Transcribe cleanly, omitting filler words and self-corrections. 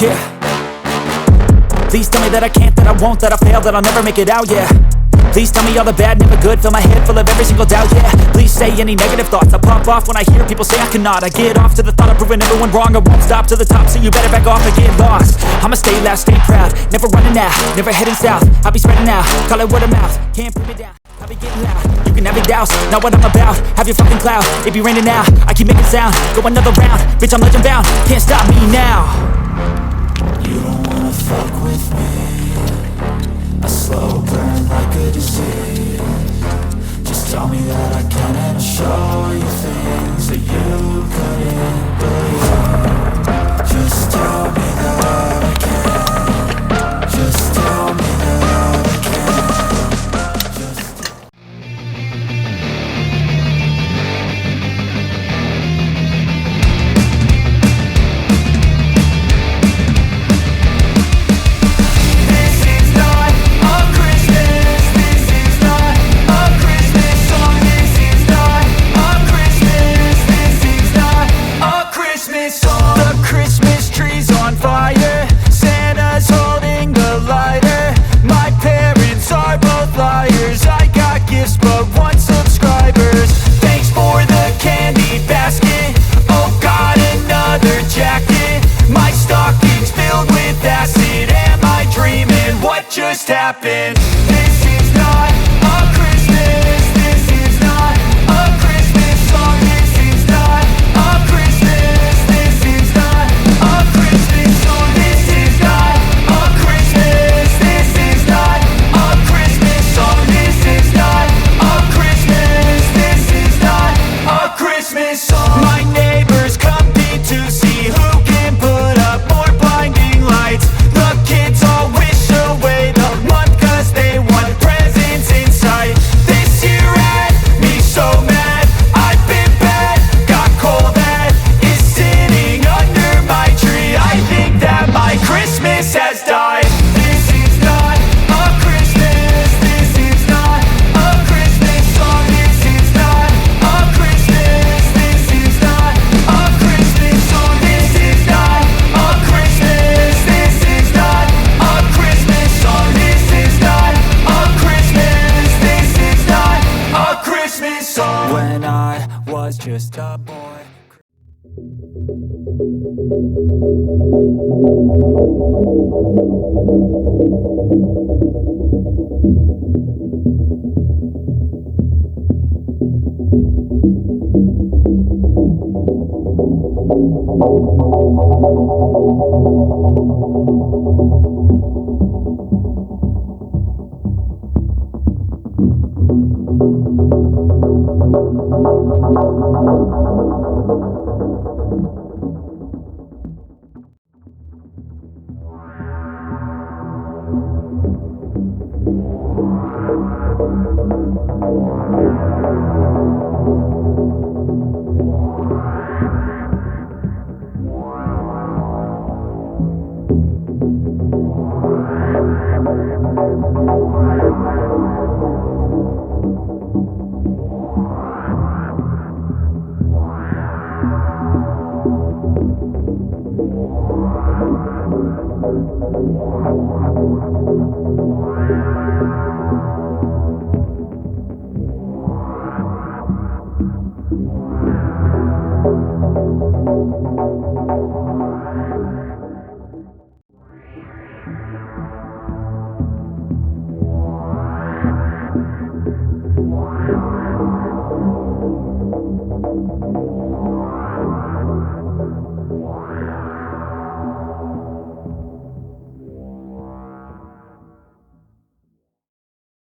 Yeah. Please tell me that I can't, that I won't, that I fail, that I'll never make it out, yeah. Please tell me all the bad, never good, fill my head full of every single doubt, yeah. Please say any negative thoughts, I pop off when I hear people say I cannot. I get off to the thought of proving everyone wrong, I won't stop to the top, so you better back off and get lost. I'ma stay loud, stay proud, never running out, never heading south. I'll be spreading out, call it word of mouth, can't put me down, I'll be getting loud. You can have your doubts, not what I'm about, have your fucking clout. It be raining now, I keep making sound, go another round, bitch I'm legend bound, can't stop me now. You don't wanna fuck with me, a slow burn like a disease. Just tell me that I can and I'll show you things that you couldn't believe. Just tell me that I can, just tell me that I can, just just happened. This is not a Christmas. This is not a Christmas song. This is not a Christmas. This is not a Christmas song. This is not a Christmas. This is not a Christmas song. This is not a Christmas. This is not a Christmas song. My neighbors compete to see who can put up more blinding lights. The kids all wish away the month cause they want presents in sight. This year had me so mad, I've been bad, got coal that is sitting under my tree. I think that my Christmas has died. This is not a Christmas. This is not a Christmas song. This is not a Christmas. This is not a Christmas song. This is not a Christmas. This is not a Christmas song. This is not a Christmas. This is not a Christmas song. When I was just a boy.